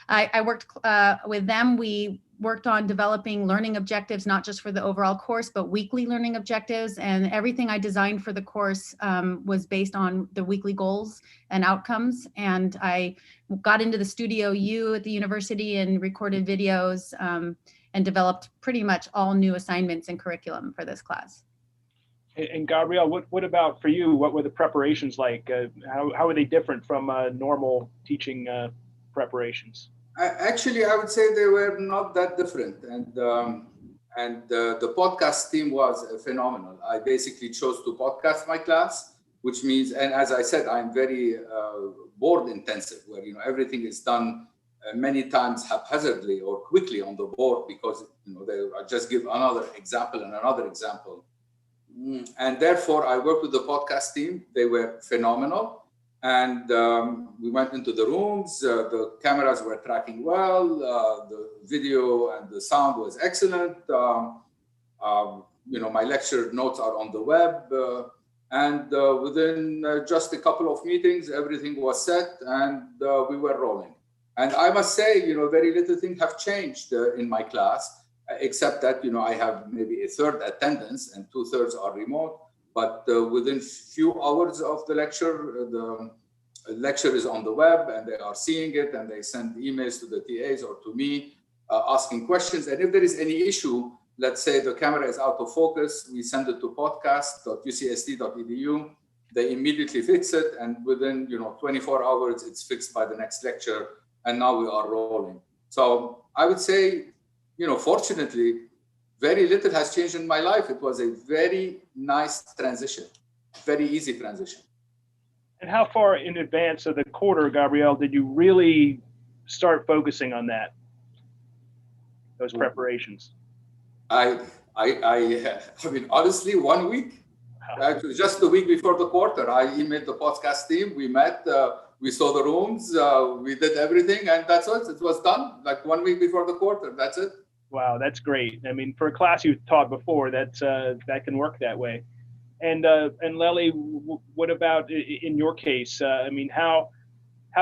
I worked with them. We worked on developing learning objectives, not just for the overall course, but weekly learning objectives. And everything I designed for the course was based on the weekly goals and outcomes. And I got into the Studio U at the university and recorded videos and developed pretty much all new assignments and curriculum for this class. And Gabrielle, what about for you? What were the preparations like? How are they different from normal teaching preparations? Actually, I would say they were not that different. And the podcast team was phenomenal. I basically chose to podcast my class, which means, and as I said, I'm very board intensive, where everything is done many times haphazardly or quickly on the board, because I just give another example and another example. And therefore, I worked with the podcast team. They were phenomenal. And we went into the rooms. The cameras were tracking well. The video and the sound was excellent. My lecture notes are on the web. And within just a couple of meetings, everything was set and we were rolling. And I must say, very little things have changed in my class, except that, I have maybe a third attendance and 2/3 are remote. But within few hours of the lecture is on the web and they are seeing it, and they send emails to the TAs or to me asking questions. And if there is any issue, let's say the camera is out of focus, we send it to podcast.ucsd.edu. They immediately fix it, and within 24 hours, it's fixed by the next lecture. And now we are rolling. So I would say, fortunately, very little has changed in my life. It was a very nice transition, very easy transition. And how far in advance of the quarter, Gabrielle, did you really start focusing on that, those preparations? I mean, honestly, 1 week. Actually, just the week before the quarter, I emailed the podcast team. We met, we saw the rooms, we did everything, and that's it. It was done, like 1 week before the quarter. That's it. Wow, that's great. I mean, for a class you've taught before, that can work that way. And Lely, what about in your case? I mean, how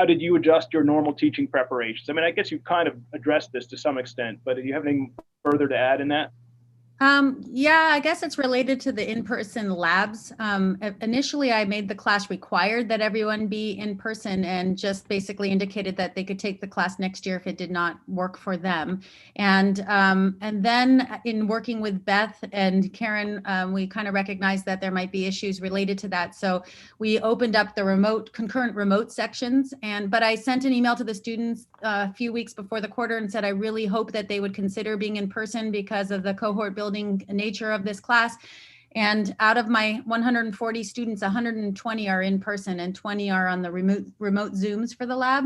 did you adjust your normal teaching preparations? I mean, I guess you kind of addressed this to some extent, but do you have anything further to add in that? Yeah, I guess it's related to the in-person labs. Initially, I made the class required that everyone be in person, and just basically indicated that they could take the class next year if it did not work for them. And then in working with Beth and Karen, we kind of recognized that there might be issues related to that. So we opened up the concurrent remote sections. But I sent an email to the students a few weeks before the quarter and said, I really hope that they would consider being in person because of the cohort building nature of this class. And out of my 140 students, 120 are in person and 20 are on the remote Zooms for the lab.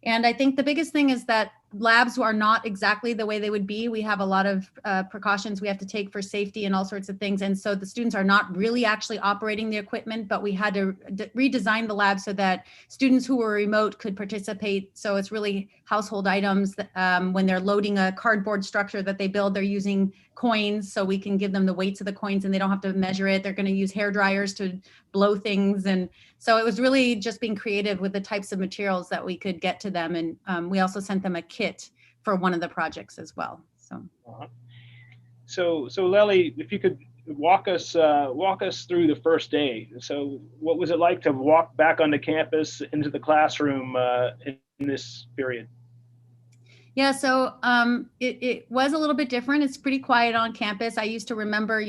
And I think the biggest thing is that labs are not exactly the way they would be. We have a lot of precautions we have to take for safety and all sorts of things. And so the students are not really actually operating the equipment, but we had to redesign the lab so that students who were remote could participate. So it's really household items. When they're loading a cardboard structure that they build, they're using coins, so we can give them the weights of the coins and they don't have to measure it. They're going to use hair dryers to blow things. And so it was really just being creative with the types of materials that we could get to them. And we also sent them a kit for one of the projects as well. So Lely, if you could walk us through the first day. So what was it like to walk back onto campus into the classroom in this period? Yeah, so it was a little bit different. It's pretty quiet on campus. I used to remember,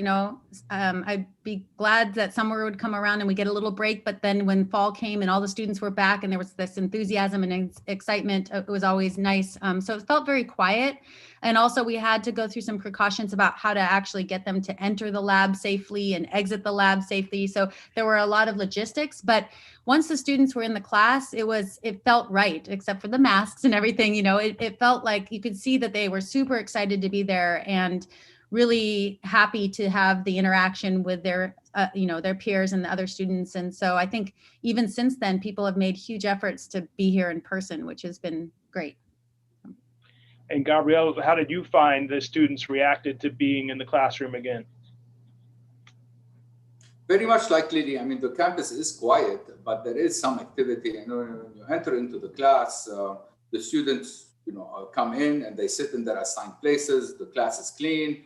I'd be glad that summer would come around and we get a little break. But then when fall came and all the students were back and there was this enthusiasm and excitement, it was always nice. So it felt very quiet. And also we had to go through some precautions about how to actually get them to enter the lab safely and exit the lab safely. So there were a lot of logistics, but once the students were in the class, it felt right, except for the masks and everything. It felt like you could see that they were super excited to be there and really happy to have the interaction with their peers and the other students. And so I think even since then, people have made huge efforts to be here in person, which has been great. And Gabrielle, how did you find the students reacted to being in the classroom again? Very much like Lily. I mean, the campus is quiet, but there is some activity. When you enter into the class, The students, come in and they sit in their assigned places. The class is clean.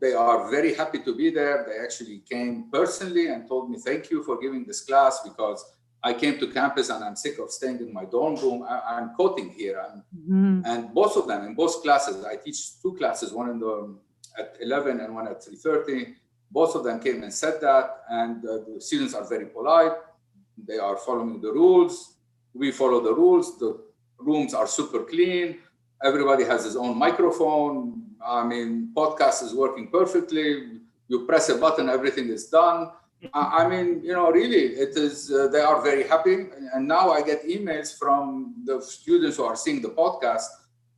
They are very happy to be there. They actually came personally and told me, thank you for giving this class because I came to campus and I'm sick of staying in my dorm room. I'm quoting here. And both of them, in both classes, I teach 2 classes, one at 11 and one at 3:30. Both of them came and said that. And the students are very polite. They are following the rules. We follow the rules. The rooms are super clean. Everybody has his own microphone. I mean, podcast is working perfectly. You press a button, everything is done. I mean, really, it is. They are very happy. And now I get emails from the students who are seeing the podcast.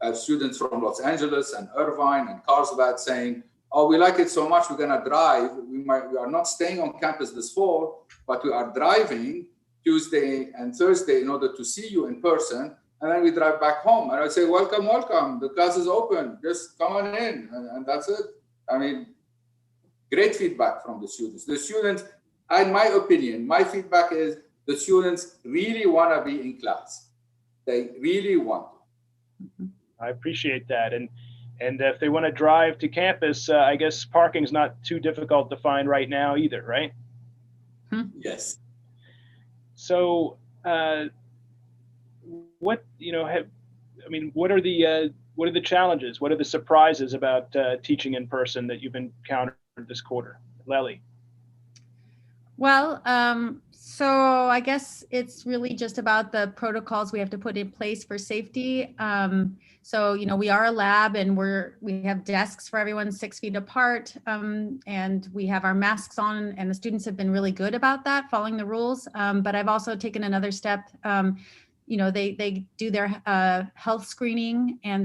I have students from Los Angeles and Irvine and Carlsbad saying, "Oh, we like it so much. We're going to drive. We are not staying on campus this fall, but we are driving Tuesday and Thursday in order to see you in person. And then we drive back home." And I say, welcome, welcome. The class is open. Just come on in. And that's it. I mean, great feedback from the students. The students, in my opinion, my feedback is the students really want to be in class. They really want to. I appreciate that. And if they want to drive to campus, I guess parking's not too difficult to find right now either, right? Yes. So, what are the challenges? What are the surprises about teaching in person that you've encountered this quarter? Lely. Well, so I guess it's really just about the protocols we have to put in place for safety. So, we are a lab and we have desks for everyone 6 feet apart, and we have our masks on, and the students have been really good about that, following the rules. But I've also taken another step. They do their health screening, and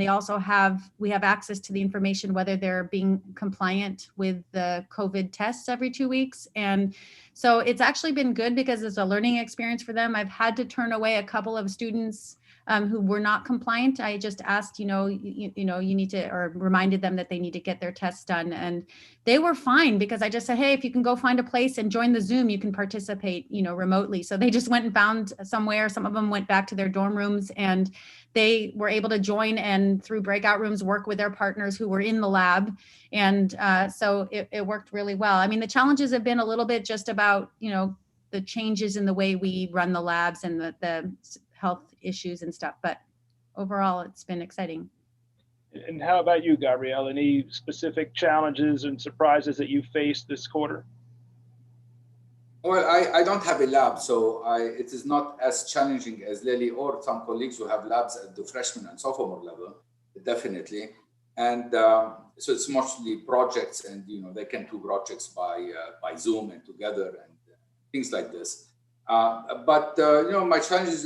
we have access to the information whether they're being compliant with the COVID tests every 2 weeks. And so it's actually been good because it's a learning experience for them. I've had to turn away a couple of students who were not compliant. I just asked, you need to, or reminded them that they need to get their tests done. And they were fine because I just said, hey, if you can go find a place and join the Zoom, you can participate, remotely. So they just went and found somewhere. Some of them went back to their dorm rooms, and they were able to join and through breakout rooms work with their partners who were in the lab. And so it worked really well. I mean, the challenges have been a little bit just about, the changes in the way we run the labs and the health issues and stuff. But overall, it's been exciting. And how about you, Gabrielle? Any specific challenges and surprises that you faced this quarter? Well, I don't have a lab, so it is not as challenging as Lely or some colleagues who have labs at the freshman and sophomore level, definitely. And so it's mostly projects, and they can do projects by Zoom and together and things like this. But my challenges,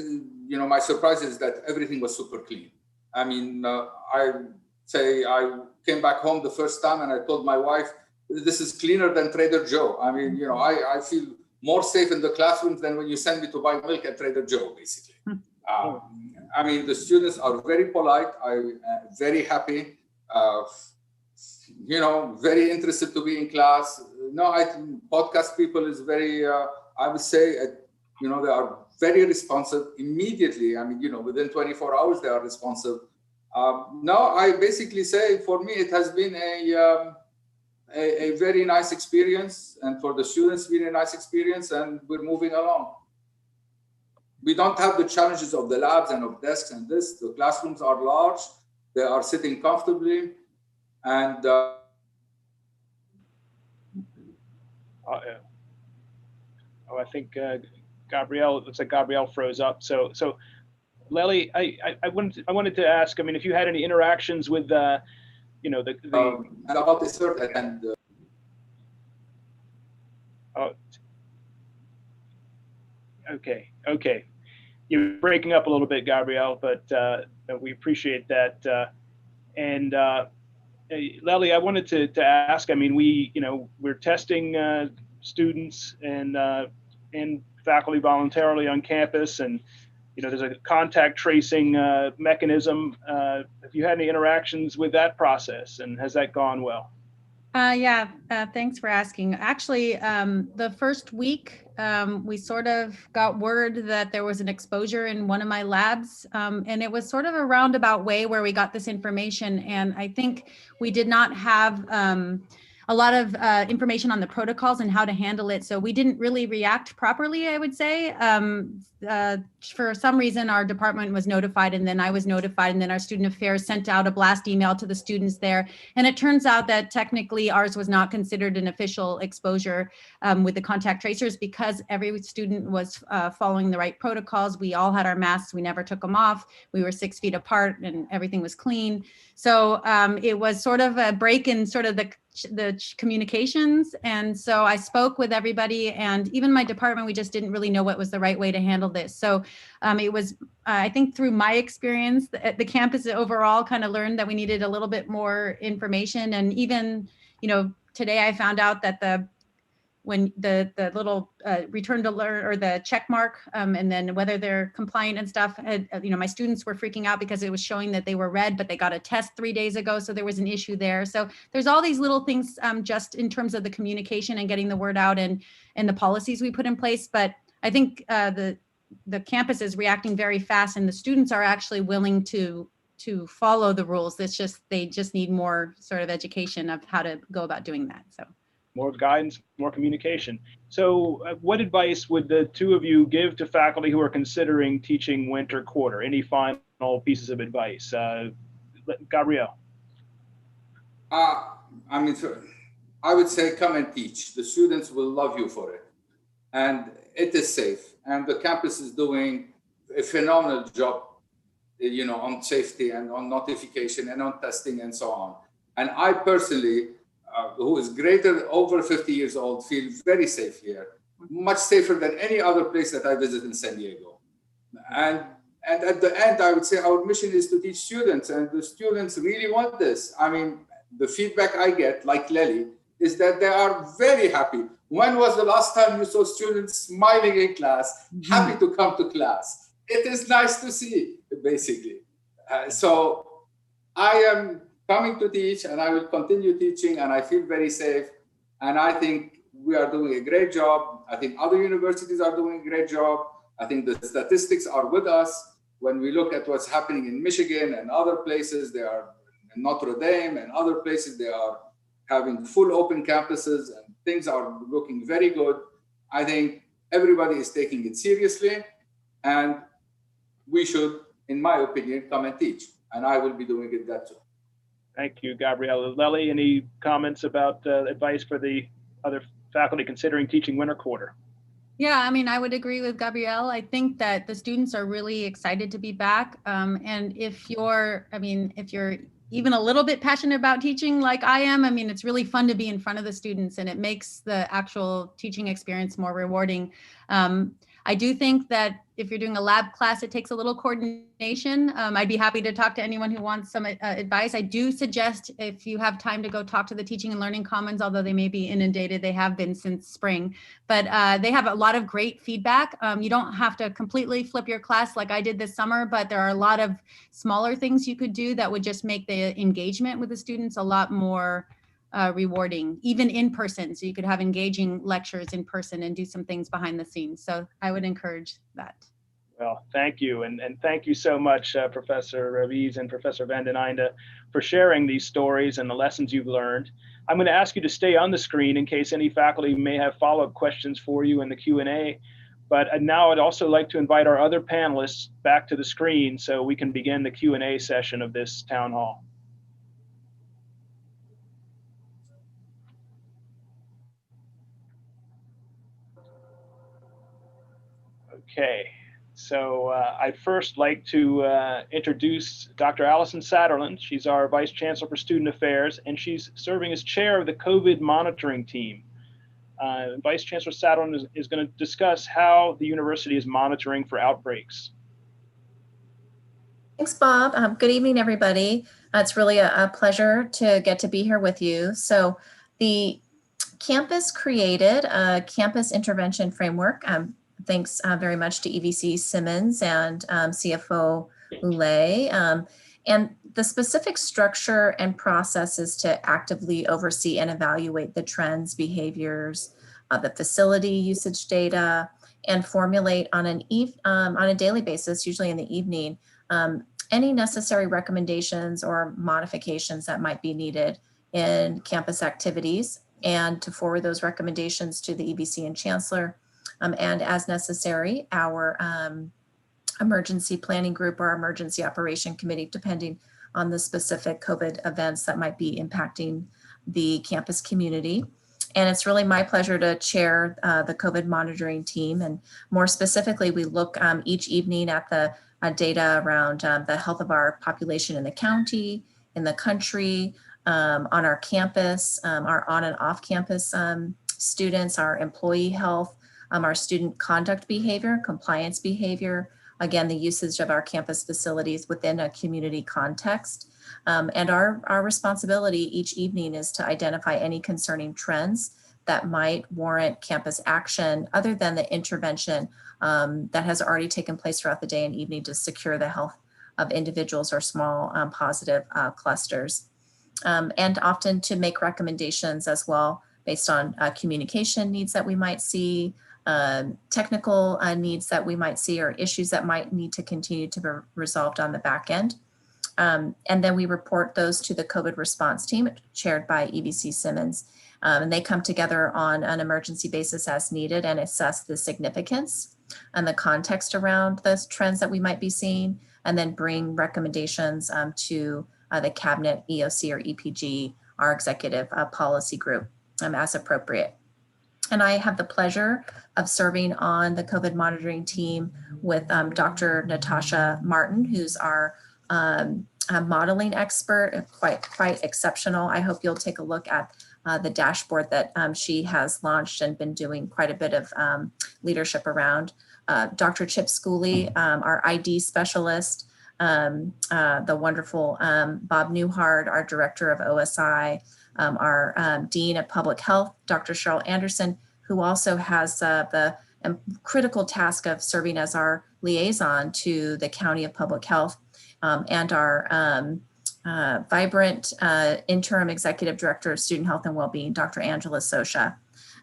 my surprise is that everything was super clean. I mean, I came back home the first time and I told my wife, this is cleaner than Trader Joe. I mean, I feel more safe in the classrooms than when you send me to buy milk at Trader Joe, basically. I mean, the students are very polite. I'm very happy, very interested to be in class. I think podcast people is very, I would say, they are very responsive immediately. I mean, within 24 hours, they are responsive. I basically say, for me, it has been a very nice experience, and for the students, been a nice experience, and we're moving along. We don't have the challenges of the labs and of desks and this. The classrooms are large. They are sitting comfortably, and I think Gabrielle, it looks like Gabrielle froze up. So Lely, I wanted to ask, I mean, if you had any interactions with, about the third and okay. You're breaking up a little bit, Gabrielle, but we appreciate that. And Lely, I wanted to ask, I mean, we're testing students and faculty voluntarily on campus, and there's a contact tracing mechanism. Have you had any interactions with that process, and has that gone well? Thanks for asking. Actually, the first week, we sort of got word that there was an exposure in one of my labs, and it was sort of a roundabout way where we got this information. And I think we did not have a lot of information on the protocols and how to handle it. So we didn't really react properly, I would say. For some reason, our department was notified, and then I was notified, and then our student affairs sent out a blast email to the students there. And it turns out that technically ours was not considered an official exposure with the contact tracers, because every student was following the right protocols. We all had our masks. We never took them off. We were 6 feet apart and everything was clean. So it was sort of a break in sort of the communications. And so I spoke with everybody, and even my department, we just didn't really know what was the right way to handle this. So it was, I think through my experience, the campus overall kind of learned that we needed a little bit more information. And even, today I found out that when the little return to learn or the check mark, and then whether they're compliant and stuff, my students were freaking out because it was showing that they were red, but they got a test 3 days ago. So there was an issue there. So there's all these little things just in terms of the communication and getting the word out and the policies we put in place. But I think the campus is reacting very fast, and the students are actually willing to follow the rules. They just need more sort of education of how to go about doing that. So. More guidance, more communication. So what advice would the two of you give to faculty who are considering teaching winter quarter? Any final pieces of advice? Gabrielle. I would say come and teach. The students will love you for it. And it is safe. And the campus is doing a phenomenal job, on safety and on notification and on testing and so on. And I personally, who is over 50 years old, feel very safe here, much safer than any other place that I visit in San Diego. And at the end, I would say our mission is to teach students, and the students really want this. I mean, the feedback I get, like Lely, is that they are very happy. When was the last time you saw students smiling in class, happy to come to class? It is nice to see, basically. So I am coming to teach, and I will continue teaching, and I feel very safe. And I think we are doing a great job. I think other universities are doing a great job. I think the statistics are with us. When we look at what's happening in Michigan and other places, they are in Notre Dame and other places, they are having full open campuses, and things are looking very good. I think everybody is taking it seriously, and we should, in my opinion, come and teach. And I will be doing it that too. Thank you, Gabrielle. Lely, any comments about advice for the other faculty considering teaching winter quarter? Yeah, I would agree with Gabrielle. I think that the students are really excited to be back. And if you're even a little bit passionate about teaching like I am, it's really fun to be in front of the students, and it makes the actual teaching experience more rewarding. I do think that if you're doing a lab class, it takes a little coordination. I'd be happy to talk to anyone who wants some advice. I do suggest, if you have time, to go talk to the Teaching and Learning Commons, although they may be inundated. They have been since spring, but they have a lot of great feedback. You don't have to completely flip your class like I did this summer, but there are a lot of smaller things you could do that would just make the engagement with the students a lot more rewarding, even in person. So you could have engaging lectures in person and do some things behind the scenes. So I would encourage that. Well, thank you. And thank you so much, Professor Raviz and Professor Van den Einde, for sharing these stories and the lessons you've learned. I'm going to ask you to stay on the screen in case any faculty may have follow-up questions for you in the Q&A. But now I'd also like to invite our other panelists back to the screen so we can begin the Q&A session of this town hall. Okay, so I'd first like to introduce Dr. Allison Satterland. She's our Vice Chancellor for Student Affairs, and she's serving as chair of the COVID monitoring team. Vice Chancellor Satterland is going to discuss how the university is monitoring for outbreaks. Thanks, Bob. Good evening, everybody. It's really a pleasure to get to be here with you. So the campus created a campus intervention framework. Thanks very much to EVC Simmons and CFO Ulay. And the specific structure and process is to actively oversee and evaluate the trends, behaviors, the facility usage data, and formulate on a daily basis, usually in the evening, any necessary recommendations or modifications that might be needed in campus activities, and to forward those recommendations to the EBC and Chancellor, and as necessary, our emergency planning group or emergency operation committee, depending on the specific COVID events that might be impacting the campus community. And it's really my pleasure to chair the COVID monitoring team. And more specifically, we look each evening at the data around the health of our population in the county, in the country, on our campus, our on and off campus students, our employee health, our student conduct behavior, compliance behavior, again, the usage of our campus facilities within a community context. And our responsibility each evening is to identify any concerning trends that might warrant campus action other than the intervention that has already taken place throughout the day and evening to secure the health of individuals or small positive clusters. And often to make recommendations as well based on communication needs that we might see, technical needs that we might see, or issues that might need to continue to be resolved on the back end. And then we report those to the COVID response team chaired by EBC Simmons. And they come together on an emergency basis as needed and assess the significance and the context around those trends that we might be seeing, and then bring recommendations to the cabinet, EOC or EPG, our executive policy group as appropriate. And I have the pleasure of serving on the COVID monitoring team with Dr. Natasha Martin, who's our modeling expert, quite exceptional. I hope you'll take a look at the dashboard that she has launched and been doing quite a bit of leadership around. Dr. Chip Schooley, our ID specialist, the wonderful Bob Newhart, our director of OSI, our Dean of Public Health, Dr. Cheryl Anderson, who also has the critical task of serving as our liaison to the County of Public Health, and our vibrant interim executive director of student health and wellbeing, Dr. Angela Sosha.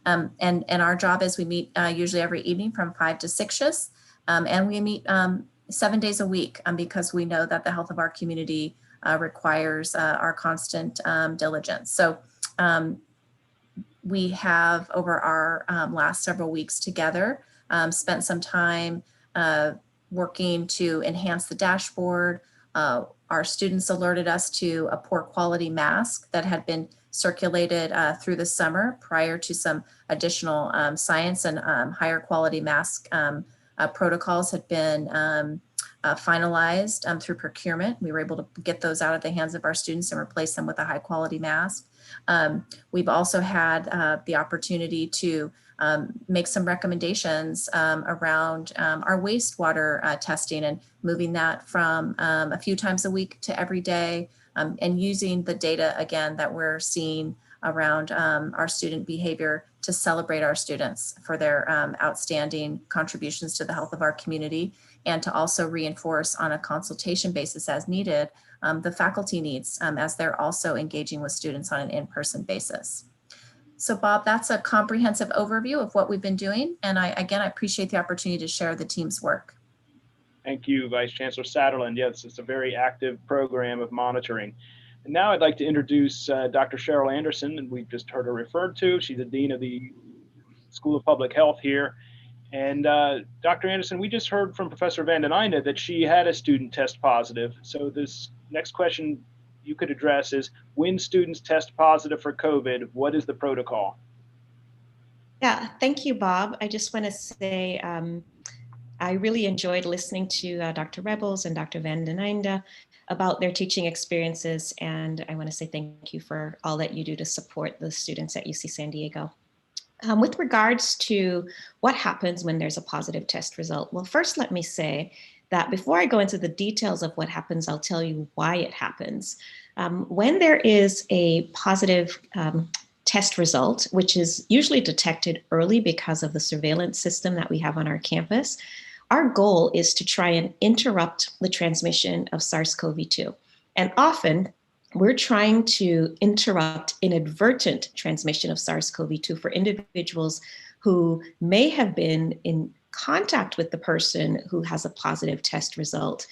And our job is we meet usually every evening from 5 to 6 shifts, and we meet 7 days a week because we know that the health of our community requires our constant diligence. So we have, over our last several weeks together, spent some time working to enhance the dashboard. Our students alerted us to a poor quality mask that had been circulated through the summer prior to some additional science and higher quality mask protocols had been finalized through procurement. We were able to get those out of the hands of our students and replace them with a high quality mask. We've also had the opportunity to make some recommendations around our wastewater testing and moving that from a few times a week to every day, and using the data again that we're seeing around our student behavior to celebrate our students for their outstanding contributions to the health of our community, and to also reinforce on a consultation basis as needed the faculty needs as they're also engaging with students on an in-person basis. So Bob, that's a comprehensive overview of what we've been doing. And I appreciate the opportunity to share the team's work. Thank you, Vice Chancellor Satterland. Yes, it's a very active program of monitoring. And now I'd like to introduce Dr. Cheryl Anderson, and we've just heard her referred to. She's the Dean of the School of Public Health here. And Dr. Anderson, we just heard from Professor Van den Einde that she had a student test positive. So this next question you could address is, when students test positive for COVID, what is the protocol? Yeah, thank you, Bob. I just want to say I really enjoyed listening to Dr. Rebels and Dr. Van den Einde about their teaching experiences. And I want to say thank you for all that you do to support the students at UC San Diego. With regards to what happens when there's a positive test result, well, first let me say that before I go into the details of what happens, I'll tell you why it happens. When there is a positive test result, which is usually detected early because of the surveillance system that we have on our campus, our goal is to try and interrupt the transmission of SARS-CoV-2. And often we're trying to interrupt inadvertent transmission of SARS-CoV-2 for individuals who may have been in contact with the person who has a positive test result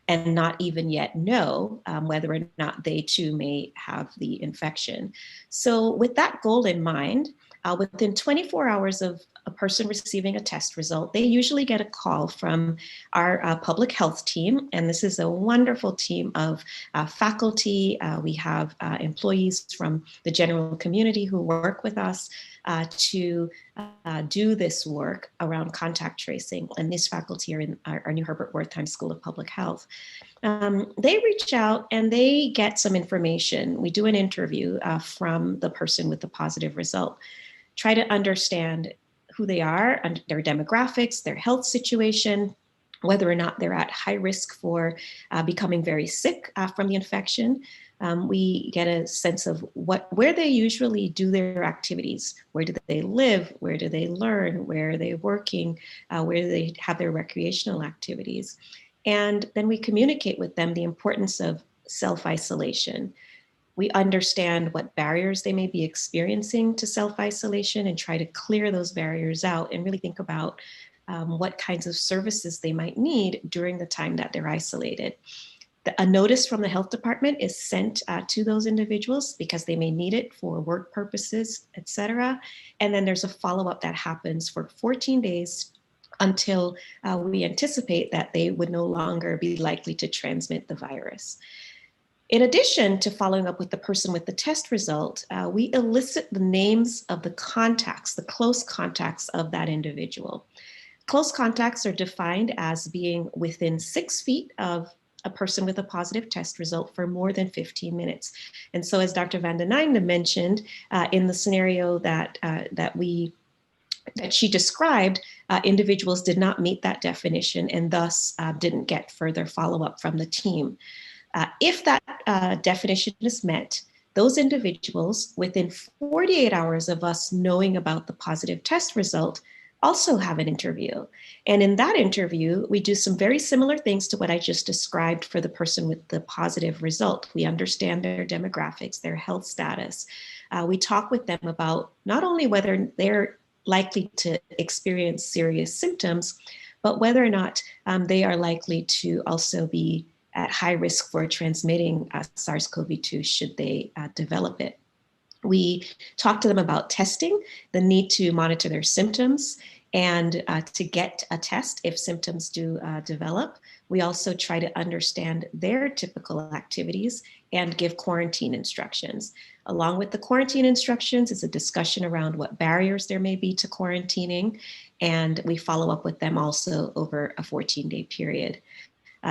and not even yet know whether or not they too may have the infection. So with that goal in mind, within 24 hours of a person receiving a test result, they usually get a call from our public health team. And this is a wonderful team of faculty. We have employees from the general community who work with us to do this work around contact tracing. And this faculty are in our New Herbert Wertheim School of Public Health. They reach out and they get some information. We do an interview from the person with the positive result, try to understand who they are, and their demographics, their health situation, whether or not they're at high risk for becoming very sick from the infection. We get a sense of where they usually do their activities. Where do they live? Where do they learn? Where are they working? Where do they have their recreational activities? And then we communicate with them the importance of self-isolation. We understand what barriers they may be experiencing to self-isolation and try to clear those barriers out and really think about what kinds of services they might need during the time that they're isolated. A notice from the health department is sent to those individuals because they may need it for work purposes, et cetera. And then there's a follow-up that happens for 14 days until we anticipate that they would no longer be likely to transmit the virus. In addition to following up with the person with the test result, we elicit the names of the contacts, the close contacts of that individual. Close contacts are defined as being within 6 feet of a person with a positive test result for more than 15 minutes. And so as Dr. van den Einde mentioned, in the scenario that she described, individuals did not meet that definition and thus didn't get further follow-up from the team. If that definition is met, those individuals within 48 hours of us knowing about the positive test result also have an interview. And in that interview, we do some very similar things to what I just described for the person with the positive result. We understand their demographics, their health status. We talk with them about not only whether they're likely to experience serious symptoms, but whether or not they are likely to also be at high risk for transmitting SARS-CoV-2 should they develop it. We talk to them about testing, the need to monitor their symptoms, and to get a test if symptoms do develop. We also try to understand their typical activities and give quarantine instructions. Along with the quarantine instructions is a discussion around what barriers there may be to quarantining, and we follow up with them also over a 14-day period.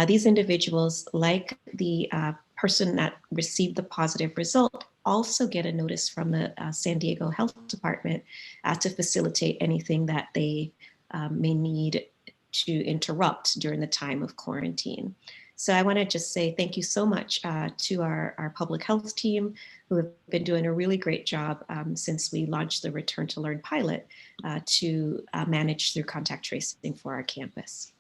These individuals, like the person that received the positive result, also get a notice from the San Diego Health Department to facilitate anything that they may need to interrupt during the time of quarantine. So I want to just say thank you so much to our public health team, who have been doing a really great job since we launched the Return to Learn pilot to manage through contact tracing for our campus.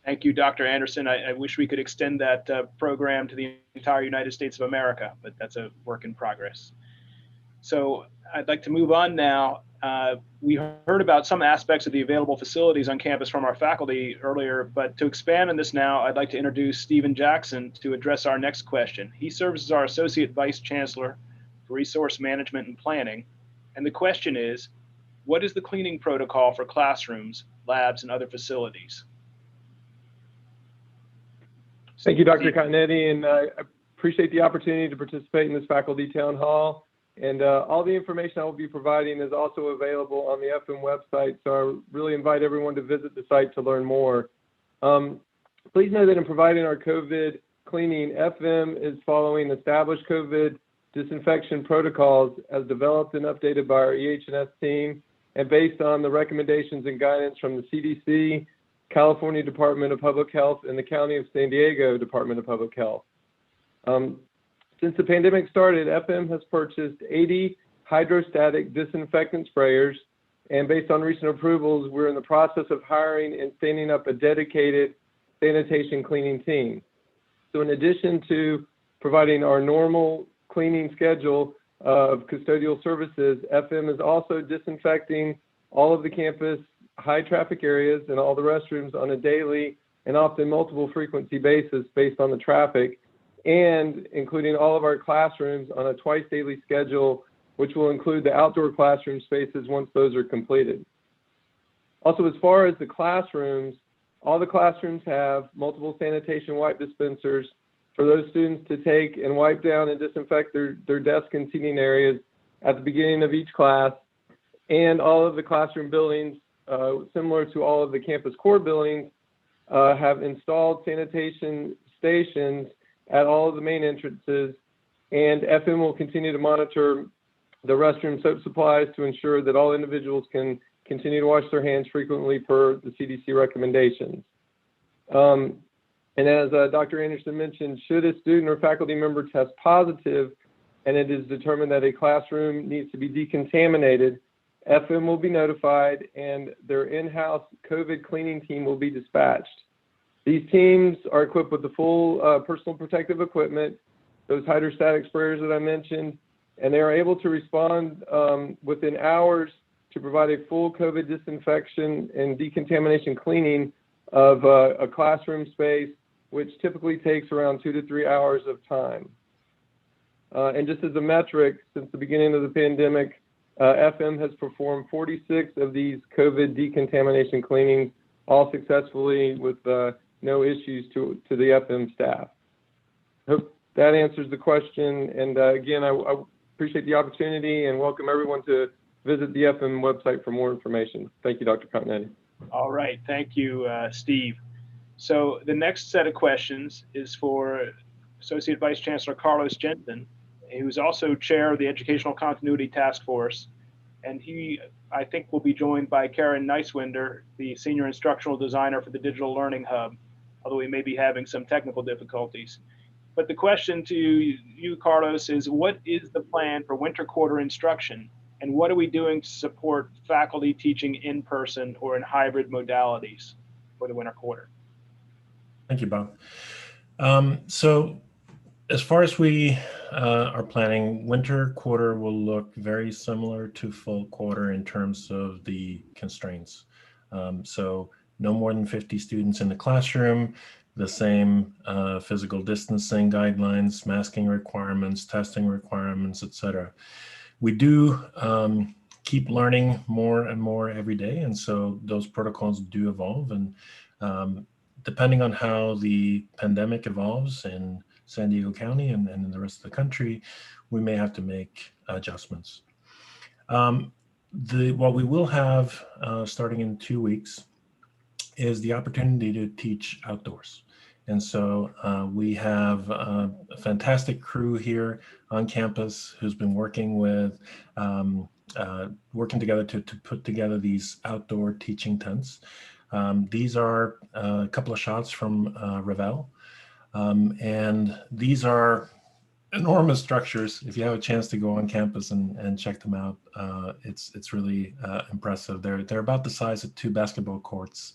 Thank you, Dr. Anderson. I wish we could extend that program to the entire United States of America, but that's a work in progress. So I'd like to move on now. We heard about some aspects of the available facilities on campus from our faculty earlier, but to expand on this now, I'd like to introduce Stephen Jackson to address our next question. He serves as our Associate Vice Chancellor for Resource Management and Planning. And the question is, what is the cleaning protocol for classrooms, labs, and other facilities? Thank you, Dr. Continetti, and I appreciate the opportunity to participate in this faculty town hall. And all the information I will be providing is also available on the FM website, so I really invite everyone to visit the site to learn more. Please know that in providing our COVID cleaning, FM is following established COVID disinfection protocols as developed and updated by our EH&S team and based on the recommendations and guidance from the CDC, California Department of Public Health, and the County of San Diego Department of Public Health. Since the pandemic started, FM has purchased 80 hydrostatic disinfectant sprayers And based on recent approvals, we're in the process of hiring and standing up a dedicated sanitation cleaning team. So in addition to providing our normal cleaning schedule of custodial services, FM is also disinfecting all of the campus high traffic areas and all the restrooms on a daily and often multiple frequency basis based on the traffic, and including all of our classrooms on a twice daily schedule, which will include the outdoor classroom spaces once those are completed. Also, as far as the classrooms, all the classrooms have multiple sanitation wipe dispensers for those students to take and wipe down and disinfect their desk and seating areas at the beginning of each class. And all of the classroom buildings, similar to all of the campus core buildings, have installed sanitation stations at all of the main entrances, and FM will continue to monitor the restroom soap supplies to ensure that all individuals can continue to wash their hands frequently per the CDC recommendations. And as Dr. Anderson mentioned, should a student or faculty member test positive and it is determined that a classroom needs to be decontaminated, FM will be notified and their in-house COVID cleaning team will be dispatched. These teams are equipped with the full personal protective equipment, those hydrostatic sprayers that I mentioned, and they are able to respond within hours to provide a full COVID disinfection and decontamination cleaning of a classroom space, which typically takes around 2 to 3 hours of time. And just as a metric, since the beginning of the pandemic, FM has performed 46 of these COVID decontamination cleanings, all successfully with no issues to the FM staff. Hope that answers the question. And again, I appreciate the opportunity and welcome everyone to visit the FM website for more information. Thank you, Dr. Continetti. All right, thank you, Steve. So the next set of questions is for Associate Vice Chancellor Carlos Jensen, who's also chair of the Educational Continuity Task Force. And he, I think, will be joined by Karen Neiswinder, the Senior Instructional Designer for the Digital Learning Hub, although we may be having some technical difficulties. But the question to you, Carlos, is what is the plan for winter quarter instruction? And what are we doing to support faculty teaching in person or in hybrid modalities for the winter quarter? Thank you, Bob. So as far as we are planning, winter quarter will look very similar to full quarter in terms of the constraints. So no more than 50 students in the classroom, the same physical distancing guidelines, masking requirements, testing requirements, etc. We do keep learning more and more every day, and so those protocols do evolve. And depending on how the pandemic evolves in San Diego County and in the rest of the country, we may have to make adjustments. What we will have starting in 2 weeks is the opportunity to teach outdoors. And so we have a fantastic crew here on campus who's been working with, working together to put together these outdoor teaching tents. These are a couple of shots from Ravel. And these are enormous structures. If you have a chance to go on campus and check them out, it's really impressive. They're about the size of 2 basketball courts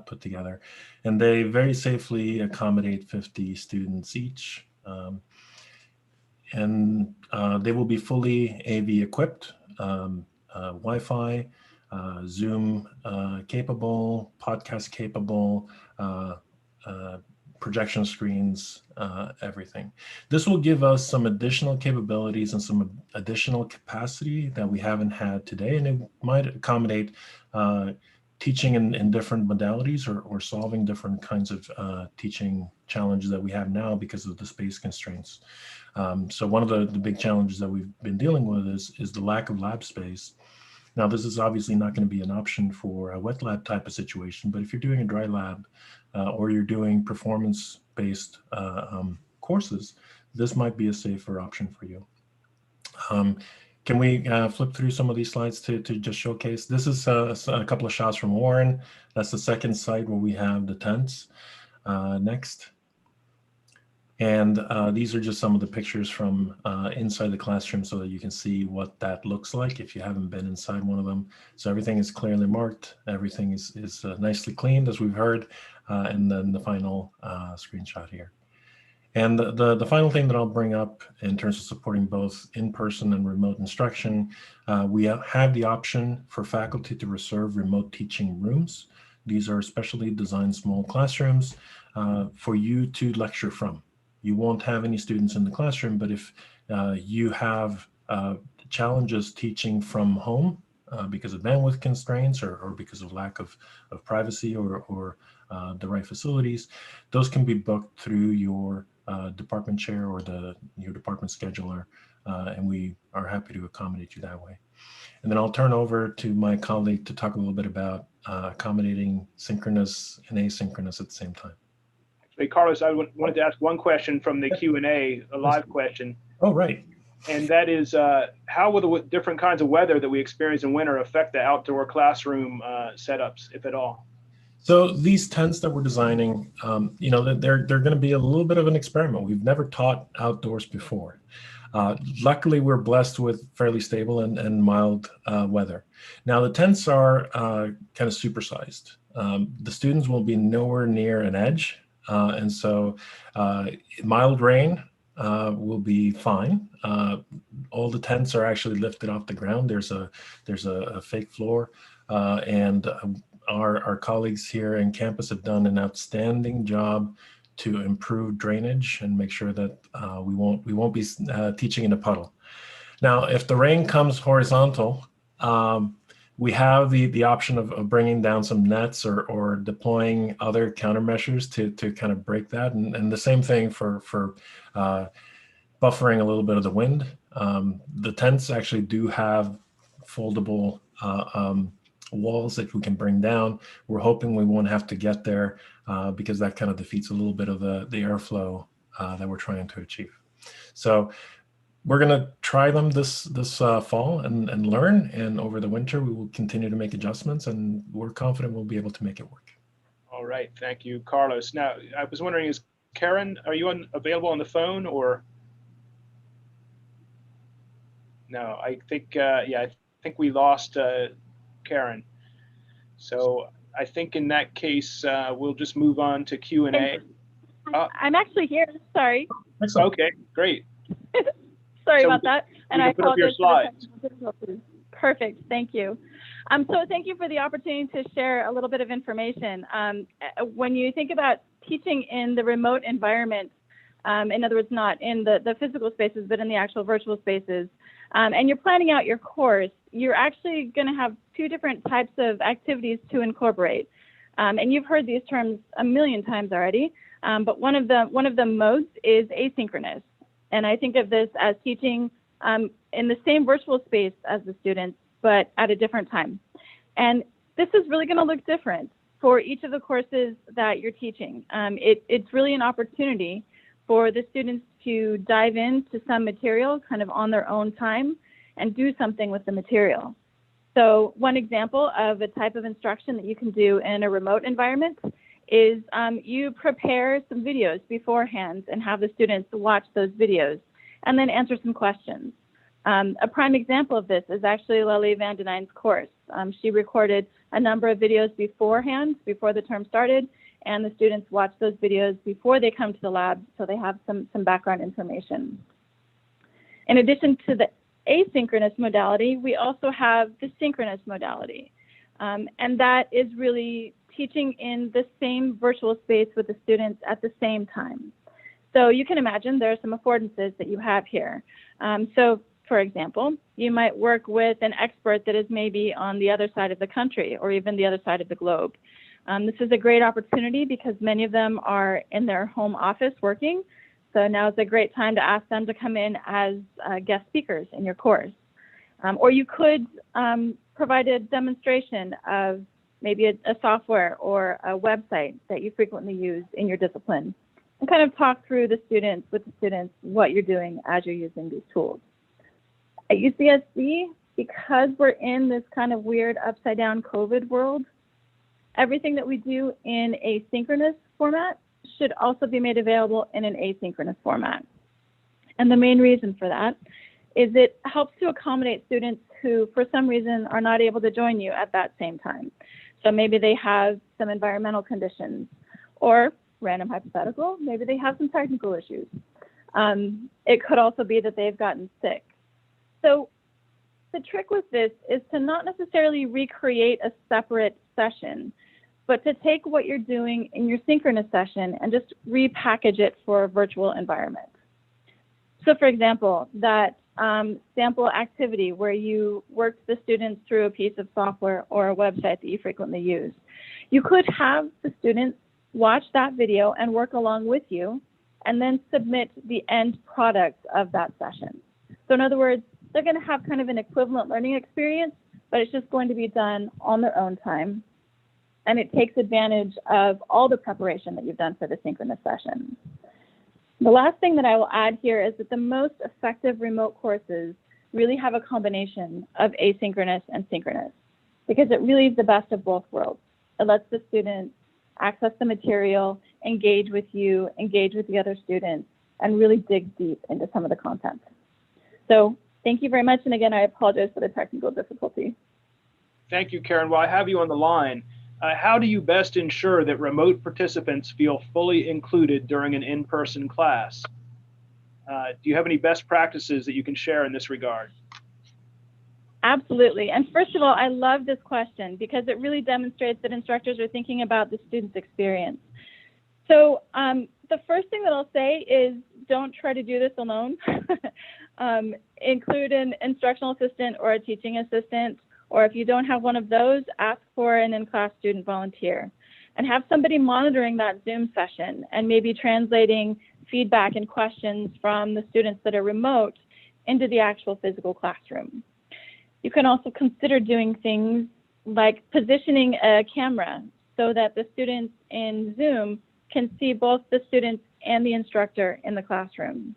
put together, and they very safely accommodate 50 students each. And they will be fully AV equipped, Wi-Fi, Zoom capable, podcast capable, projection screens, everything. This will give us some additional capabilities and some additional capacity that we haven't had today, and it might accommodate teaching in different modalities or solving different kinds of teaching challenges that we have now because of the space constraints. So one of the big challenges that we've been dealing with is the lack of lab space. Now, this is obviously not going to be an option for a wet lab type of situation, but if you're doing a dry lab or you're doing performance-based courses, this might be a safer option for you. Can we flip through some of these slides to just showcase? This is a couple of shots from Warren. That's the second site where we have the tents. Next. And these are just some of the pictures from inside the classroom so that you can see what that looks like if you haven't been inside one of them. So everything is clearly marked. Everything is nicely cleaned, as we've heard. And then the final screenshot here. And the final thing that I'll bring up in terms of supporting both in-person and remote instruction, we have the option for faculty to reserve remote teaching rooms. These are specially designed small classrooms for you to lecture from. You won't have any students in the classroom, but if you have challenges teaching from home because of bandwidth constraints or because of lack of privacy or the right facilities, those can be booked through your department chair or your department scheduler, and we are happy to accommodate you that way. And then I'll turn over to my colleague to talk a little bit about accommodating synchronous and asynchronous at the same time. Actually, Carlos, I wanted to ask one question from the Q&A, a live question. Oh, right. And that is, how will the different kinds of weather that we experience in winter affect the outdoor classroom setups, if at all? So these tents that we're designing, you know, they're going to be a little bit of an experiment. We've never taught outdoors before. Luckily, we're blessed with fairly stable and mild weather. Now, the tents are kind of supersized. The students will be nowhere near an edge. And so mild rain will be fine. All the tents are actually lifted off the ground. There's a fake floor, and our colleagues here in campus have done an outstanding job to improve drainage and make sure that we won't be teaching in a puddle. Now, if the rain comes horizontal, we have the option of bringing down some nets or deploying other countermeasures to kind of break that. And the same thing for buffering a little bit of the wind. The tents actually do have foldable walls that we can bring down. We're hoping we won't have to get there because that kind of defeats a little bit of the airflow that we're trying to achieve. So we're going to try them this fall and learn, and over the winter we will continue to make adjustments, and we're confident we'll be able to make it work. All right, thank you, Carlos. Now, I was wondering, is Karen, are you available on the phone, or? No, I think, yeah, I think we lost Karen. So I think in that case, we'll just move on to Q&A. I'm actually here, sorry. Okay, great. Sorry about that. And I put up your apologize slides. for the technical difficulties. Perfect, thank you. So thank you for the opportunity to share a little bit of information. When you think about teaching in the remote environment, in other words, not in the physical spaces, but in the actual virtual spaces, and you're planning out your course, you're actually going to have two different types of activities to incorporate. And you've heard these terms a million times already, but one of the modes is asynchronous. And I think of this as teaching in the same virtual space as the students, but at a different time. And this is really going to look different for each of the courses that you're teaching. It's really an opportunity for the students to dive into some material kind of on their own time and do something with the material. So one example of a type of instruction that you can do in a remote environment is you prepare some videos beforehand and have the students watch those videos and then answer some questions. A prime example of this is actually Lely Van Den Eyn's course. She recorded a number of videos beforehand, before the term started, and the students watch those videos before they come to the lab, so they have some background information. In addition to the asynchronous modality, we also have the synchronous modality, and that is really teaching in the same virtual space with the students at the same time. So you can imagine there are some affordances that you have here. So for example, you might work with an expert that is maybe on the other side of the country or even the other side of the globe. This is a great opportunity because many of them are in their home office working. So now is a great time to ask them to come in as guest speakers in your course. Or you could provide a demonstration of maybe a software or a website that you frequently use in your discipline, and kind of talk through with the students what you're doing as you're using these tools. At UCSC, because we're in this kind of weird upside down COVID world, everything that we do in a synchronous format should also be made available in an asynchronous format. And the main reason for that is it helps to accommodate students who, for some reason, are not able to join you at that same time. So maybe they have some environmental conditions, or random hypothetical, maybe they have some technical issues. It could also be that they've gotten sick. So the trick with this is to not necessarily recreate a separate session, but to take what you're doing in your synchronous session and just repackage it for a virtual environment. So for example, that sample activity where you worked the students through a piece of software or a website that you frequently use, you could have the students watch that video and work along with you, and then submit the end product of that session. So in other words, they're going to have kind of an equivalent learning experience, but it's just going to be done on their own time. And it takes advantage of all the preparation that you've done for the synchronous session. The last thing that I will add here is that the most effective remote courses really have a combination of asynchronous and synchronous, because it really is the best of both worlds. It lets the students access the material, engage with you, engage with the other students, and really dig deep into some of the content. So thank you very much. And again, I apologize for the technical difficulty. Thank you, Karen. While I have you on the line, how do you best ensure that remote participants feel fully included during an in-person class? Do you have any best practices that you can share in this regard? Absolutely. And first of all, I love this question because it really demonstrates that instructors are thinking about the student's experience. So the first thing that I'll say is don't try to do this alone. Include an instructional assistant or a teaching assistant, or if you don't have one of those, ask for an in-class student volunteer and have somebody monitoring that Zoom session and maybe translating feedback and questions from the students that are remote into the actual physical classroom. You can also consider doing things like positioning a camera so that the students in Zoom can see both the students and the instructor in the classroom.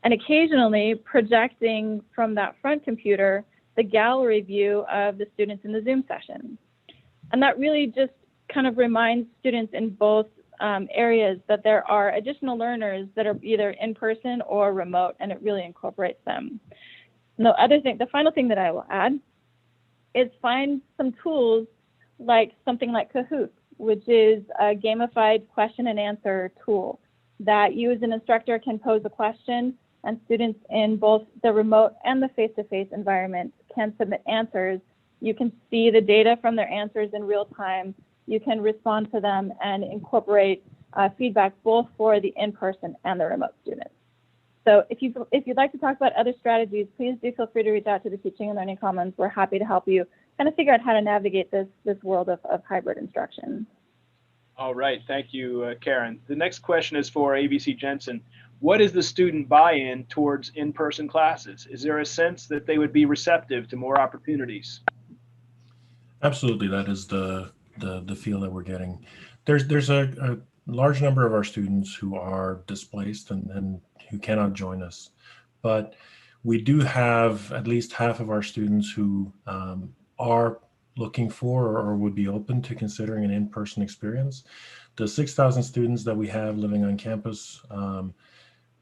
And occasionally projecting from that front computer the gallery view of the students in the Zoom session. And that really just kind of reminds students in both areas that there are additional learners that are either in person or remote, and it really incorporates them. And the final thing that I will add is find some tools like something like Kahoot, which is a gamified question and answer tool that you as an instructor can pose a question and students in both the remote and the face-to-face environment can submit answers. You can see the data from their answers in real time. You can respond to them and incorporate feedback both for the in-person and the remote students. So if you'd like to talk about other strategies, please do feel free to reach out to the Teaching and Learning Commons. We're happy to help you kind of figure out how to navigate this world of hybrid instruction. All right, thank you, Karen. The next question is for ABC Jensen. What is the student buy-in towards in-person classes? Is there a sense that they would be receptive to more opportunities? Absolutely, that is the feel that we're getting. There's a large number of our students who are displaced and who cannot join us, but we do have at least half of our students who are looking for or would be open to considering an in-person experience. The 6,000 students that we have living on campus,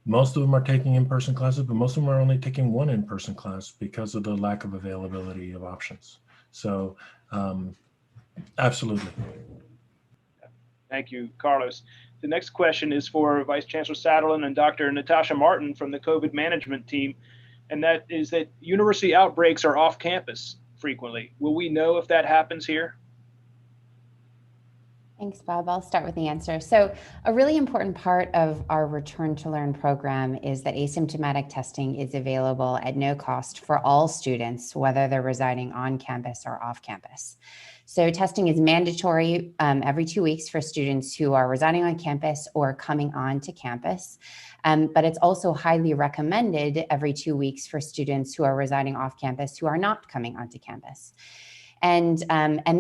most of them are taking in-person classes, but most of them are only taking one in-person class because of the lack of availability of options. So absolutely. Thank you, Carlos. The next question is for Vice Chancellor Satterlin and Dr. Natasha Martin from the COVID management team, and that is that university outbreaks are off campus frequently. Will we know if that happens here? Thanks, Bob. I'll start with the answer. So a really important part of our Return to Learn program is that asymptomatic testing is available at no cost for all students, whether they're residing on campus or off campus. So testing is mandatory every 2 weeks for students who are residing on campus or coming on to campus. But it's also highly recommended every 2 weeks for students who are residing off campus who are not coming onto campus. And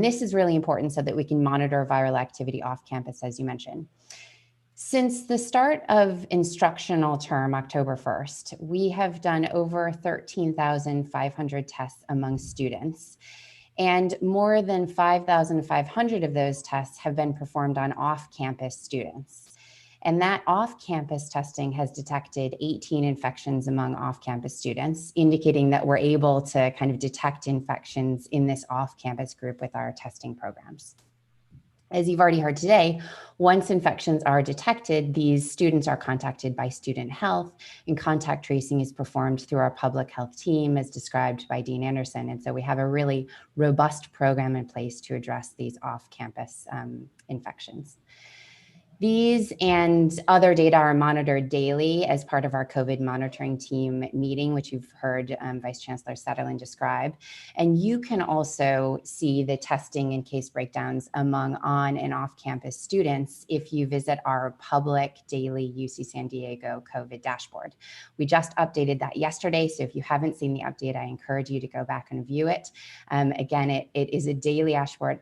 this is really important so that we can monitor viral activity off campus, as you mentioned. Since the start of instructional term, October 1st, we have done over 13,500 tests among students. And more than 5,500 of those tests have been performed on off-campus students. And that off-campus testing has detected 18 infections among off-campus students, indicating that we're able to kind of detect infections in this off-campus group with our testing programs. As you've already heard today, once infections are detected, these students are contacted by student health, and contact tracing is performed through our public health team as described by Dean Anderson. And so we have a really robust program in place to address these off-campus infections. These and other data are monitored daily as part of our COVID monitoring team meeting, which you've heard Vice Chancellor Satterlin describe. And you can also see the testing and case breakdowns among on and off-campus students if you visit our public daily UC San Diego COVID dashboard. We just updated that yesterday, so if you haven't seen the update, I encourage you to go back and view it. Again, it is a daily dashboard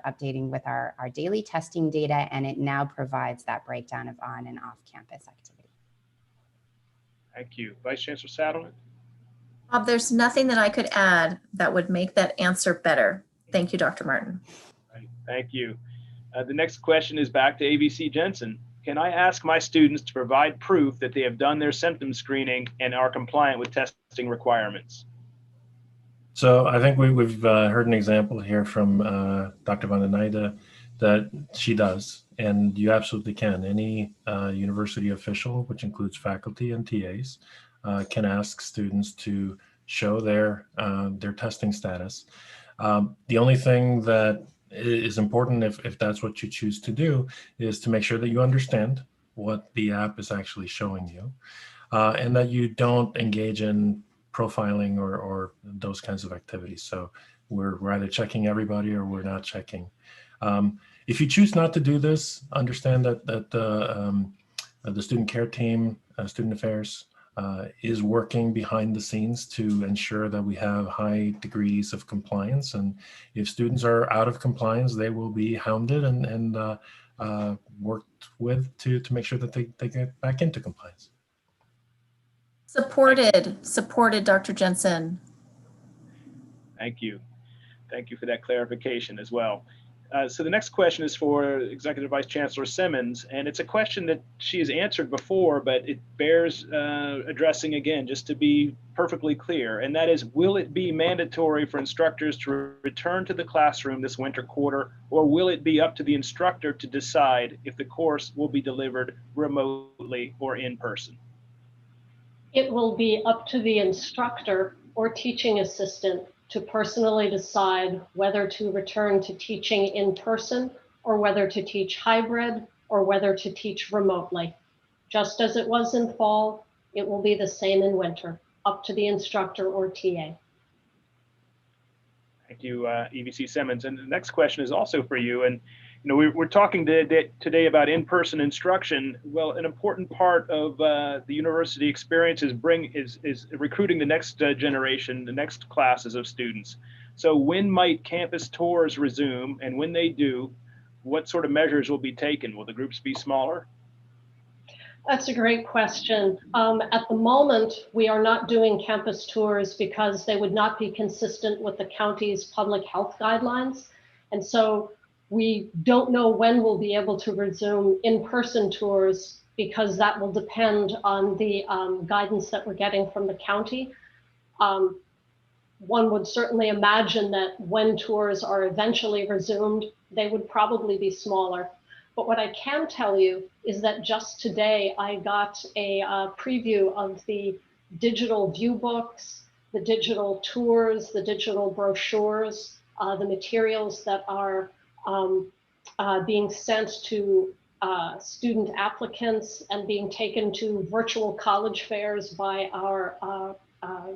updating with our daily testing data, and it now provides that breakdown of on and off campus activity. Thank you. Vice Chancellor Satterlin? Bob, there's nothing that I could add that would make that answer better. Thank you, Dr. Martin. Right. Thank you. The next question is back to AVC Jensen. Can I ask my students to provide proof that they have done their symptom screening and are compliant with testing requirements? So I think we've heard an example here from Dr. Van den Einde that she does, and you absolutely can. Any university official, which includes faculty and TAs, can ask students to show their testing status. The only thing that is important, if that's what you choose to do, is to make sure that you understand what the app is actually showing you, and that you don't engage in profiling or those kinds of activities. So we're either checking everybody or we're not checking. If you choose not to do this, understand that the student care team, student affairs, is working behind the scenes to ensure that we have high degrees of compliance. And if students are out of compliance, they will be hounded and worked with to make sure that they get back into compliance. Supported, Dr. Jensen. Thank you. Thank you for that clarification as well. So the next question is for Executive Vice Chancellor Simmons, and it's a question that she has answered before, but it bears addressing again, just to be perfectly clear, and that is, will it be mandatory for instructors to return to the classroom this winter quarter, or will it be up to the instructor to decide if the course will be delivered remotely or in person? It will be up to the instructor or teaching assistant to personally decide whether to return to teaching in person or whether to teach hybrid or whether to teach remotely. Just as it was in fall, it will be the same in winter, up to the instructor or TA. Thank you, EVC Simmons. And the next question is also for you. And we're talking today about in-person instruction. Well, an important part of the university experience is recruiting the next generation, the next classes of students. So when might campus tours resume? And when they do, what sort of measures will be taken? Will the groups be smaller? That's a great question. At the moment, we are not doing campus tours because they would not be consistent with the county's public health guidelines. And so we don't know when we'll be able to resume in-person tours because that will depend on the guidance that we're getting from the county. One would certainly imagine that when tours are eventually resumed, they would probably be smaller. But what I can tell you is that just today I got a preview of the digital view books, the digital tours, the digital brochures, the materials that are being sent to student applicants and being taken to virtual college fairs by our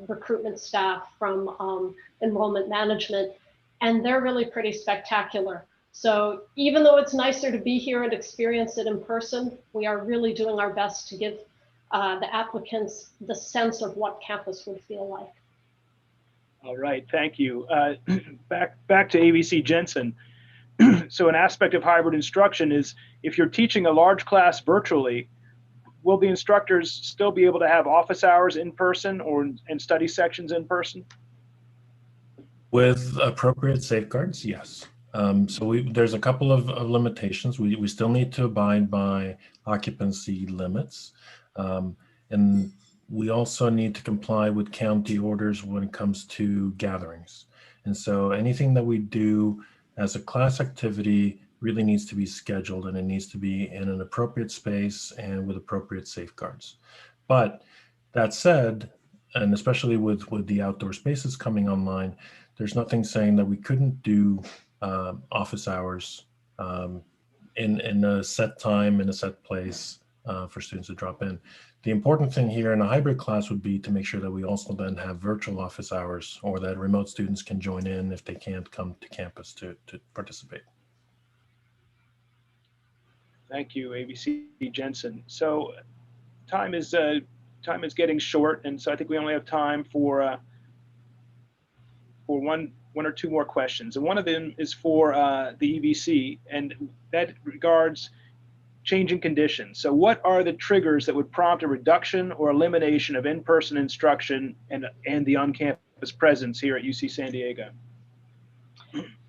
recruitment staff from enrollment management. And they're really pretty spectacular. So even though it's nicer to be here and experience it in person, we are really doing our best to give the applicants the sense of what campus would feel like. All right, thank you. Back to AVC Jensen. So an aspect of hybrid instruction is if you're teaching a large class virtually, will the instructors still be able to have office hours in person and study sections in person? With appropriate safeguards, yes. There's a couple of limitations. We still need to abide by occupancy limits. And we also need to comply with county orders when it comes to gatherings. And so anything that we do as a class activity really needs to be scheduled, and it needs to be in an appropriate space and with appropriate safeguards. But that said, and especially with the outdoor spaces coming online, there's nothing saying that we couldn't do office hours in a set time, in a set place for students to drop in. The important thing here in a hybrid class would be to make sure that we also then have virtual office hours, or that remote students can join in if they can't come to campus to participate. Thank you, ABC Jensen. So time is getting short, and so I think we only have time for one or two more questions. And one of them is for the EVC, and that regards changing conditions. So what are the triggers that would prompt a reduction or elimination of in-person instruction and the on-campus presence here at UC San Diego?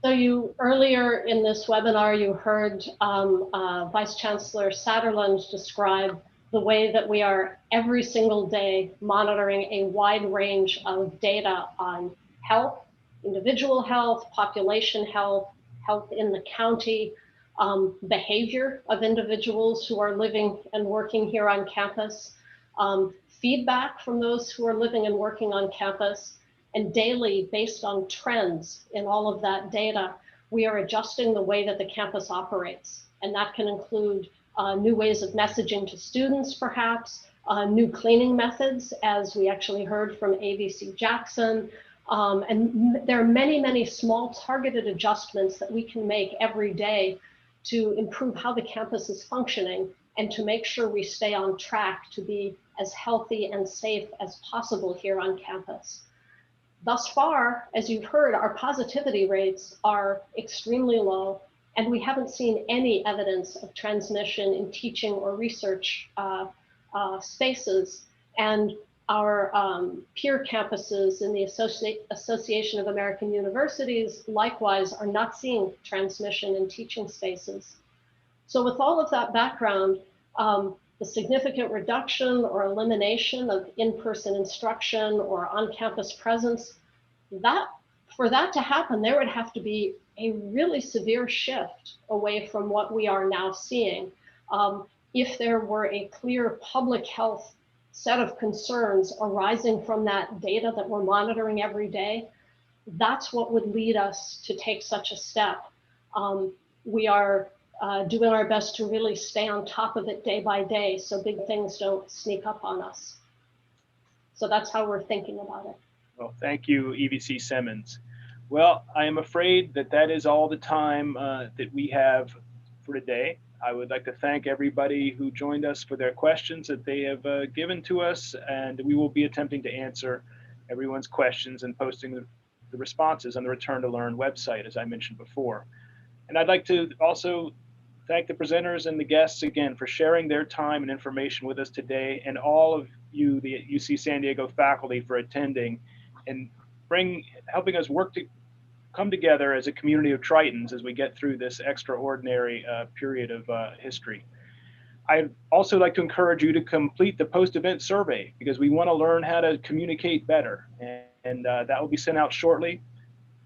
So earlier in this webinar, you heard Vice Chancellor Satterland describe the way that we are every single day monitoring a wide range of data on health, individual health, population health, health in the county, behavior of individuals who are living and working here on campus, feedback from those who are living and working on campus, and daily, based on trends in all of that data, we are adjusting the way that the campus operates. And that can include new ways of messaging to students, perhaps, new cleaning methods, as we actually heard from ABC Jackson. And there are many, many small targeted adjustments that we can make every day to improve how the campus is functioning and to make sure we stay on track to be as healthy and safe as possible here on campus. Thus far, as you've heard, our positivity rates are extremely low, and we haven't seen any evidence of transmission in teaching or research spaces. And our peer campuses in the Association of American Universities likewise are not seeing transmission in teaching spaces. So with all of that background, the significant reduction or elimination of in-person instruction or on-campus presence, for that to happen, there would have to be a really severe shift away from what we are now seeing. If there were a clear public health set of concerns arising from that data that we're monitoring every day, that's what would lead us to take such a step. We are doing our best to really stay on top of it day by day so big things don't sneak up on us. So that's how we're thinking about it. Well, thank you, EVC Simmons. Well, I am afraid that is all the time that we have for today. I would like to thank everybody who joined us for their questions that they have given to us, and we will be attempting to answer everyone's questions and posting the responses on the Return to Learn website, as I mentioned before. And I'd like to also thank the presenters and the guests again for sharing their time and information with us today, and all of you, the UC San Diego faculty, for attending and helping us come together as a community of Tritons as we get through this extraordinary period of history. I'd also like to encourage you to complete the post-event survey, because we want to learn how to communicate better, and that will be sent out shortly.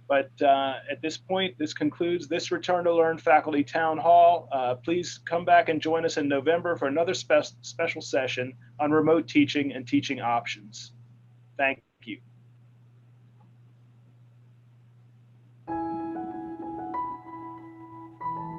But at this point, this concludes this Return to Learn Faculty Town Hall. Please come back and join us in November for another special session on remote teaching and teaching options. Thank you.